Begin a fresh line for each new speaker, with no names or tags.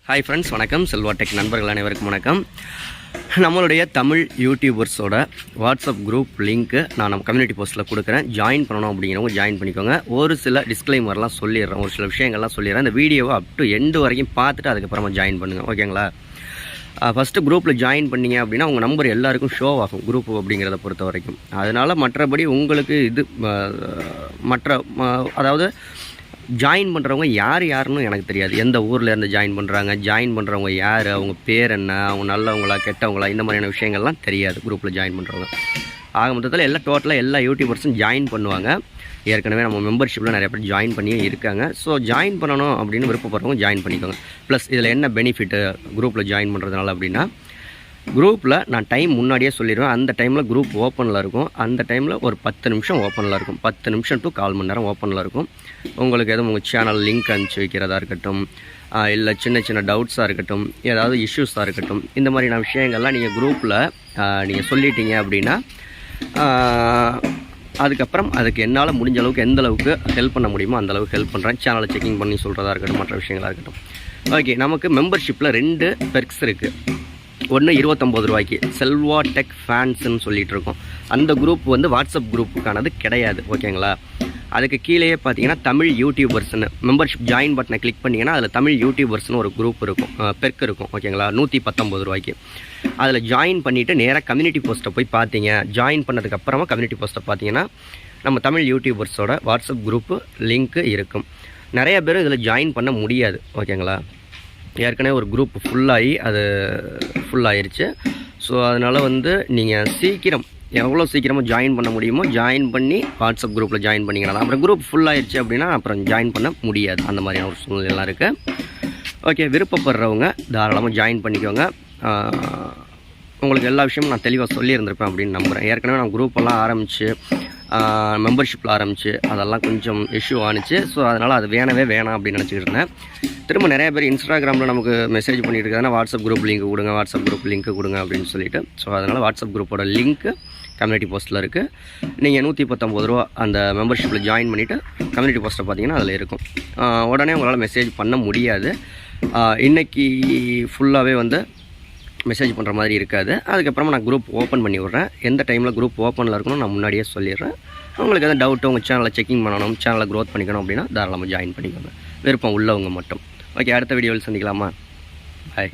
Hi friends, வணக்கம் Selva tech நண்பர்கள் அனைவருக்கும் வணக்கம். நம்மளுடைய தமிழ் யூடியூபர்ஸோட வாட்ஸ்அப் குரூப் லிங்க்கு நான் நம்ம கம்யூனிட்டி போஸ்ட்டில் கொடுக்குறேன். ஜாயின் பண்ணணும் அப்படிங்கிறவங்க ஜாயின் பண்ணிக்கோங்க. ஒரு சில டிஸ்க்ளைமர்லாம் சொல்லிடுறேன், ஒரு சில விஷயங்கள்லாம் சொல்லிடுறேன். இந்த வீடியோவை அப் டு எண்டு வரைக்கும் பார்த்துட்டு அதுக்கப்புறமா ஜாயின் பண்ணுங்கள், ஓகேங்களா? ஃபஸ்ட்டு குரூப்பில் ஜாயின் பண்ணிங்க அப்படின்னா உங்கள் நம்பர் எல்லாருக்கும் ஷோ ஆகும் குரூப் அப்படிங்கிறத பொறுத்த வரைக்கும். அதனால் மற்றபடி உங்களுக்கு இது அதாவது ஜாயின் பண்ணுறவங்க யாருன்னு எனக்கு தெரியாது. எந்த ஊரில் இருந்து ஜாயின் பண்ணுறவங்க யார், அவங்க பேர் என்ன, அவங்க நல்லவங்களா கெட்டவங்களா, இந்த மாதிரியான விஷயங்கள்லாம் தெரியாது குரூப்பில் ஜாயின் பண்ணுறவங்க. ஆக மொத்தத்தில் டோட்டலாக எல்லா யூடியூபர்ஸும் ஜாயின் பண்ணுவாங்க. ஏற்கனவே நம்ம மெம்பர்ஷிப்பில் நிறைய பேர் ஜாயின் பண்ணியே இருக்காங்க. ஸோ ஜாயின் பண்ணணும் அப்படின்னு விருப்பப்படுறவங்க ஜாயின் பண்ணிக்கோங்க. ப்ளஸ் இதில் என்ன பெனிஃபிட்டு குரூப்பில் ஜாயின் பண்ணுறதுனால அப்படின்னா, குரூப்பில் நான் டைம் முன்னாடியே சொல்லிடுவேன். அந்த டைமில் குரூப் ஓப்பனில் இருக்கும். அந்த டைமில் ஒரு 10 நிமிஷம் ஓப்பனில் இருக்கும். 10 நிமிஷம் டு 1/4 மணி நேரம் ஓப்பனில் இருக்கும். உங்களுக்கு எதுவும் உங்கள் சேனல் லிங்க் அனுப்பிச்சி வைக்கிறதா இருக்கட்டும், இல்லை சின்ன டவுட்ஸாக இருக்கட்டும், ஏதாவது இஷ்யூஸாக இருக்கட்டும், இந்த மாதிரியான விஷயங்கள்லாம் நீங்கள் குரூப்பில் நீங்கள் சொல்லிட்டீங்க அப்படின்னா, அதுக்கப்புறம் அதுக்கு என்னால் முடிஞ்ச அளவுக்கு எந்த அளவுக்கு ஹெல்ப் பண்ண முடியுமோ அந்தளவுக்கு ஹெல்ப் பண்ணுறேன். சேனலை செக்கிங் பண்ணி சொல்கிறதா இருக்கட்டும், மற்ற விஷயங்களாக இருக்கட்டும். ஓகே, நமக்கு மெம்பர்ஷிப்பில் 2 பெர்க்ஸ் இருக்குது. ஒன்று 29 ரூபாய்க்கு செல்வா டெக் ஃபேன்ஸுன்னு சொல்லிகிட்டு இருக்கோம். அந்த குரூப் வாட்ஸ்அப் குரூப்புக்கானது கிடையாது, ஓகேங்களா? அதுக்கு கீழேயே பார்த்தீங்கன்னா தமிழ் யூடியூபர்ஸ்னு மெம்பர்ஷிப் ஜாயின் பட்டனை கிளிக் பண்ணிங்கன்னா அதில் தமிழ் யூடியூபர்ஸ்னு ஒரு குரூப் இருக்கும், பெர்க் இருக்கும், ஓகேங்களா? 119 ரூபாய்க்கு. அதில் ஜாயின் பண்ணிவிட்டு நேராக கம்யூனிட்டி போஸ்ட்டை போய் பார்த்தீங்க. ஜாயின் பண்ணதுக்கப்புறமா கம்யூனிட்டி போஸ்ட்டை பார்த்தீங்கன்னா நம்ம தமிழ் யூடியூபர்ஸோட வாட்ஸ்அப் குரூப்பு லிங்க்கு இருக்கும். நிறைய பேர் இதில் ஜாயின் பண்ண முடியாது, ஓகேங்களா? ஏற்கனவே ஒரு குரூப் ஃபுல்லாகிருச்சு. ஸோ அதனால் நீங்கள் எவ்வளோ சீக்கிரமாக ஜாயின் பண்ண முடியுமோ ஜாயின் பண்ணி வாட்ஸ்அப் குரூப்பில் ஜாயின் பண்ணிக்கலாம். அப்புறம் குரூப் ஃபுல்லாகிருச்சு அப்படின்னா அப்புறம் ஜாயின் பண்ண முடியாது. அந்த மாதிரியான ஒரு சூழ்நிலைலாம் இருக்குது. ஓகே, விருப்பப்படுறவங்க தாராளமாக ஜாயின் பண்ணிக்கோங்க. உங்களுக்கு எல்லா விஷயமும் நான் தெளிவாக சொல்லியிருந்திருப்பேன் அப்படின்னு நம்புகிறேன். ஏற்கனவே நான் குரூப்பெல்லாம் ஆரம்பித்து மெம்பர்ஷிப்பில் ஆரம்பித்து அதெல்லாம் கொஞ்சம் இஷ்யூ ஆணுச்சு. ஸோ அதனால் அது வேணாம் அப்படின்னு நினச்சிக்கிட்டு இருந்தேன். திரும்ப நிறைய பேர் இன்ஸ்டாகிராமில் நமக்கு மெசேஜ் பண்ணிட்டு இருக்காங்கன்னா வாட்ஸ்அப் குரூப் லிங்க் கொடுங்க அப்படின்னு சொல்லிட்டு. ஸோ அதனால் வாட்ஸ்அப் குரூப்போட லிங்க்கு கம்யூனிட்டி போஸ்ட்டில் இருக்குது. நீங்கள் 119 ரூபா அந்த மெம்பர்ஷிப்பில் ஜாயின் பண்ணிவிட்டு கம்யூனிட்டி போஸ்ட்டை பார்த்தீங்கன்னா அதில் இருக்கும். உடனே உங்களால் மெசேஜ் பண்ண முடியாது. இன்றைக்கி ஃபுல்லாகவே மெசேஜ் பண்ணுற மாதிரி இருக்காது. அதுக்கப்புறமா நான் குரூப் ஓப்பன் பண்ணி விட்றேன். எந்த டைமில் குரூப் ஓப்பனில் இருக்கணும் நான் முன்னாடியே சொல்லிடுறேன். உங்களுக்கு எதாவது டவுட்டு, உங்கள் சேனலை செக்கிங் பண்ணணும், சேனலை க்ரோத் பண்ணிக்கணும் அப்படின்னா தாராளமாக ஜாயின் பண்ணிக்கோங்க, விருப்பம் உள்ளவங்க மட்டும். ஓகே, அடுத்த வீடியோவில் சந்திக்கலாமா? பாய்.